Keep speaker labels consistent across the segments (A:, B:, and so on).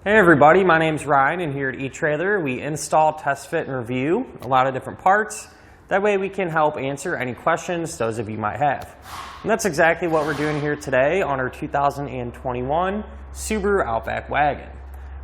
A: Hey everybody, my name's Ryan, and here at eTrailer we install, test fit, and review a lot of different parts. That way we can help answer any questions those of you might have. And that's exactly what we're doing here today on our 2021 Subaru Outback Wagon.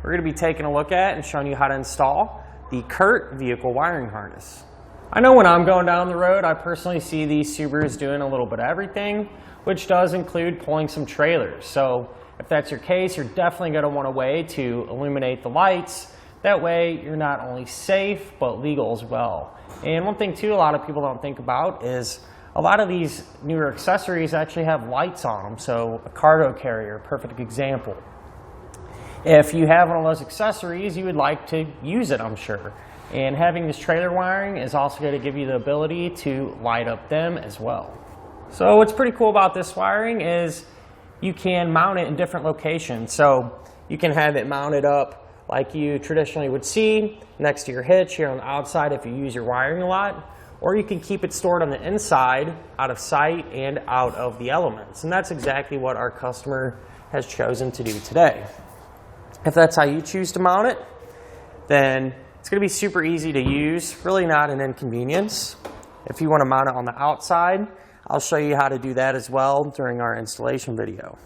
A: We're going to be taking a look at and showing you how to install the Curt vehicle wiring harness. I know when I'm going down the road, I personally see these Subarus doing a little bit of everything, which does include pulling some trailers. So if that's your case, you're definitely going to want a way to illuminate the lights. That way you're not only safe, but legal as well. And one thing too, a lot of people don't think about is a lot of these newer accessories actually have lights on them. So a cargo carrier, perfect example. If you have one of those accessories, you would like to use it, I'm sure. And having this trailer wiring is also going to give you the ability to light up them as well. So what's pretty cool about this wiring is you can mount it in different locations. So you can have it mounted up like you traditionally would see next to your hitch here on the outside if you use your wiring a lot, or you can keep it stored on the inside out of sight and out of the elements. And that's exactly what our customer has chosen to do today. If that's how you choose to mount it, then it's going to be super easy to use, really not an inconvenience. If you want to mount it on the outside, I'll show you how to do that as well during our installation video.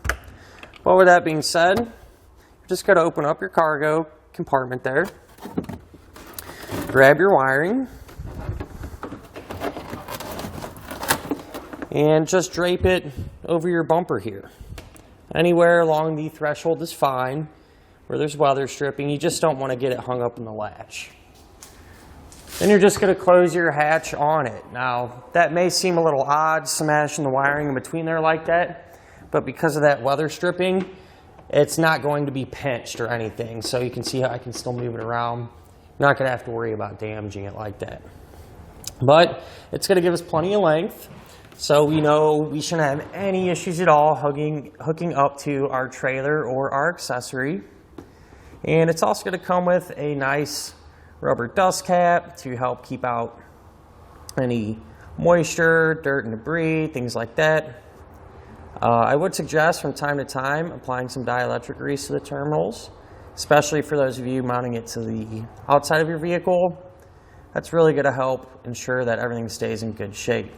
A: But with that being said, you're just going to open up your cargo compartment there, grab your wiring, and just drape it over your bumper here. Anywhere along the threshold is fine. Where there's weather stripping, you just don't want to get it hung up in the latch. Then you're just going to close your hatch on it. Now, that may seem a little odd, smashing the wiring in between there like that, but because of that weather stripping, it's not going to be pinched or anything. So you can see how I can still move it around. You're not going to have to worry about damaging it like that. But it's going to give us plenty of length, so we know we shouldn't have any issues at all hooking up to our trailer or our accessory. And it's also going to come with a nice rubber dust cap to help keep out any moisture, dirt and debris, things like that. I would suggest from time to time applying some dielectric grease to the terminals, especially for those of you mounting it to the outside of your vehicle. That's really going to help ensure that everything stays in good shape.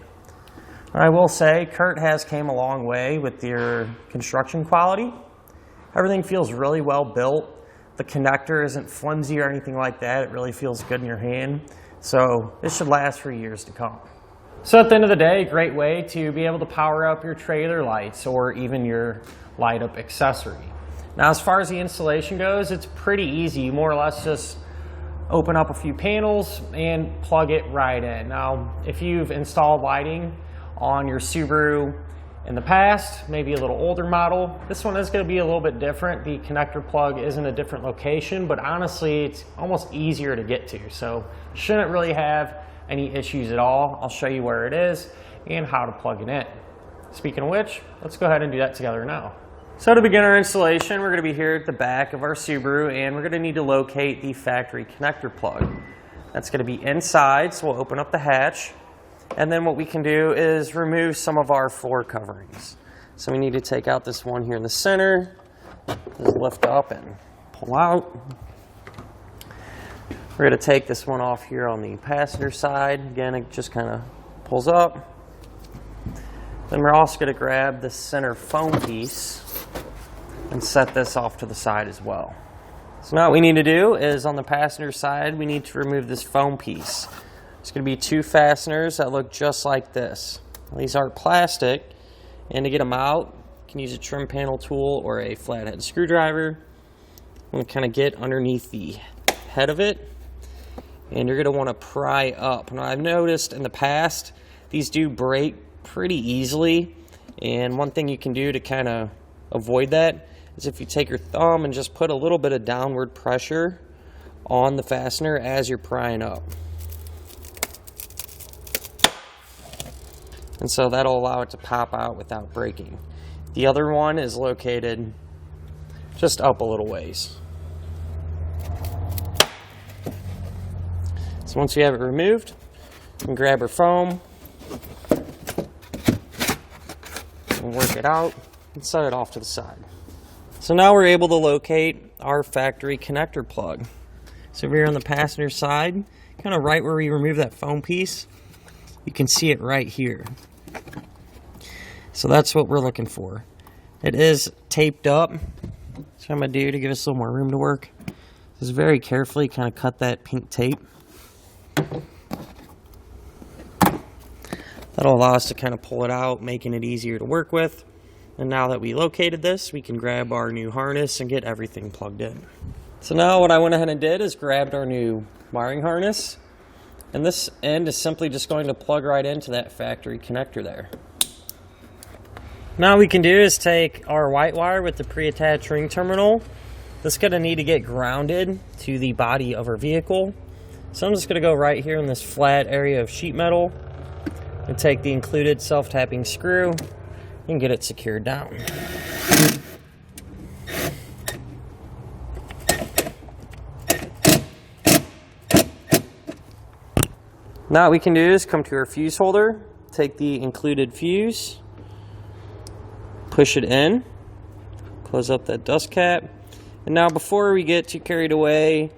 A: I will say Curt has came a long way with their construction quality. Everything feels really well built. The connector isn't flimsy or anything like that. It really feels good in your hand. So this should last for years to come. So at the end of the day, a great way to be able to power up your trailer lights or even your light up accessory. Now as far as the installation goes, it's pretty easy. You more or less just open up a few panels and plug it right in. Now if you've installed lighting on your Subaru in the past, maybe a little older model, this one is going to be a little bit different. The connector plug is in a different location, but honestly, it's almost easier to get to. So shouldn't really have any issues at all. I'll show you where it is and how to plug it in. Speaking of which, let's go ahead and do that together now. So to begin our installation, we're going to be here at the back of our Subaru, and we're going to need to locate the factory connector plug. That's going to be inside, so we'll open up the hatch. And then what we can do is remove some of our floor coverings. So we need to take out this one here in the center, just lift up and pull out. We're going to take this one off here on the passenger side. Again, it just kind of pulls up. Then we're also going to grab the center foam piece and set this off to the side as well. So now what we need to do is on the passenger side, we need to remove this foam piece. It's going to be two fasteners that look just like this. These are plastic, and to get them out, you can use a trim panel tool or a flathead screwdriver. And kind of get underneath the head of it, and you're going to want to pry up. Now I've noticed in the past, these do break pretty easily, and one thing you can do to kind of avoid that is if you take your thumb and just put a little bit of downward pressure on the fastener as you're prying up. And so that'll allow it to pop out without breaking. The other one is located just up a little ways. So once you have it removed, you can grab our foam and work it out and set it off to the side. So now we're able to locate our factory connector plug. So over here on the passenger side, kind of right where we remove that foam piece, you can see it right here. So that's what we're looking for. It is taped up. So what I'm going to do to give us a little more room to work is very carefully kind of cut that pink tape. That'll allow us to kind of pull it out, making it easier to work with. And now that we located this, we can grab our new harness and get everything plugged in. So now what I went ahead and did is grabbed our new wiring harness. And this end is simply just going to plug right into that factory connector there. Now what we can do is take our white wire with the pre-attached ring terminal. This is going to need to get grounded to the body of our vehicle. So I'm just going to go right here in this flat area of sheet metal and take the included self-tapping screw and get it secured down. Now what we can do is come to our fuse holder, take the included fuse, push it in, close up that dust cap, and now before we get too carried away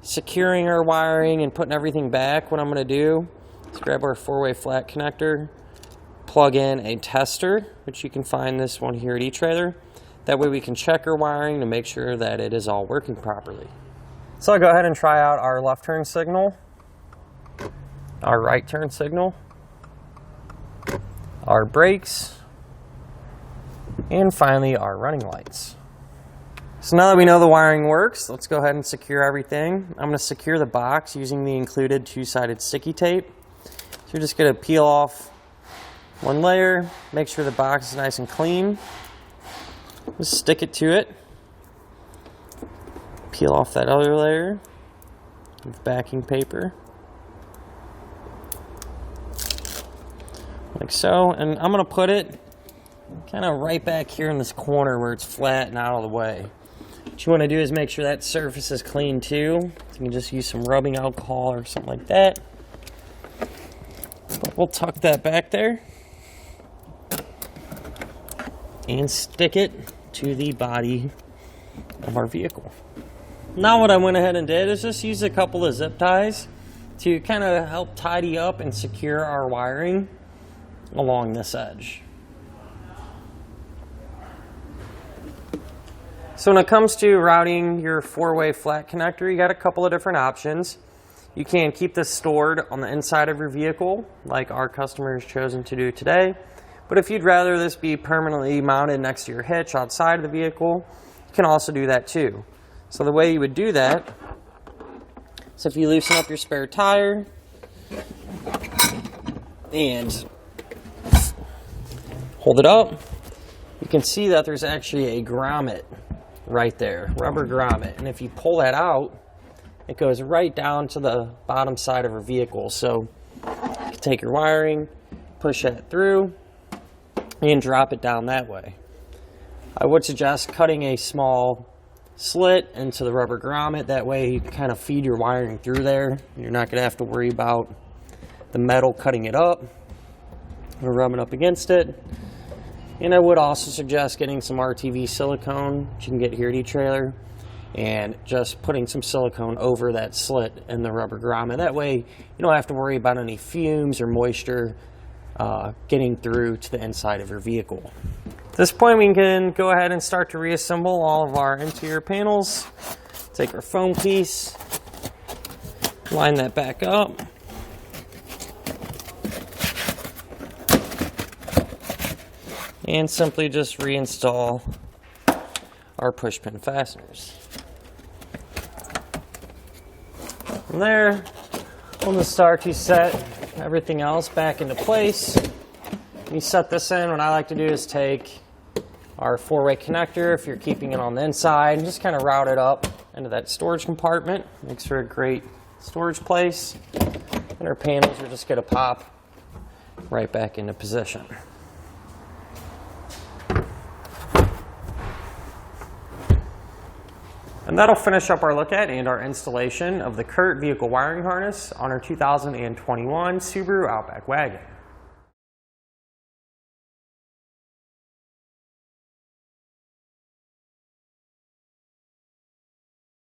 A: securing our wiring and putting everything back, what I'm going to do is grab our 4-way flat connector, plug in a tester, which you can find this one here at etrailer. That way we can check our wiring to make sure that it is all working properly. So I'll go ahead and try out our left turn signal, our right turn signal, our brakes, and finally our running lights. So now that we know the wiring works, let's go ahead and secure everything. I'm going to secure the box using the included 2-sided sticky tape. So you're just going to peel off one layer, make sure the box is nice and clean. Just stick it to it. Peel off that other layer of backing paper. Like so. And I'm going to put it kind of right back here in this corner where it's flat and out of the way. What you want to do is make sure that surface is clean too. So you can just use some rubbing alcohol or something like that. But we'll tuck that back there and stick it to the body of our vehicle. Now what I went ahead and did is just use a couple of zip ties to kind of help tidy up and secure our wiring along this edge. So when it comes to routing your 4-way flat connector, you got a couple of different options. You can keep this stored on the inside of your vehicle, like our customer has chosen to do today. But if you'd rather this be permanently mounted next to your hitch outside of the vehicle, you can also do that too. So the way you would do that is if you loosen up your spare tire and hold it up, you can see that there's actually a grommet right there, rubber grommet. And if you pull that out, it goes right down to the bottom side of our vehicle. So you can take your wiring, push that through, and drop it down that way. I would suggest cutting a small slit into the rubber grommet. That way you can kind of feed your wiring through there. You're not going to have to worry about the metal cutting it up or rubbing up against it. And I would also suggest getting some RTV silicone, which you can get here at etrailer, and just putting some silicone over that slit in the rubber grommet. That way you don't have to worry about any fumes or moisture getting through to the inside of your vehicle. At this point we can go ahead and start to reassemble all of our interior panels. Take our foam piece, line that back up, and simply just reinstall our push pin fasteners. From there, we'll just start to set everything else back into place. When you set this in, what I like to do is take our 4-way connector, if you're keeping it on the inside, and just kind of route it up into that storage compartment. Makes for a great storage place. And our panels are just going to pop right back into position. And that'll finish up our look at and our installation of the Curt vehicle wiring harness on our 2021 Subaru Outback Wagon.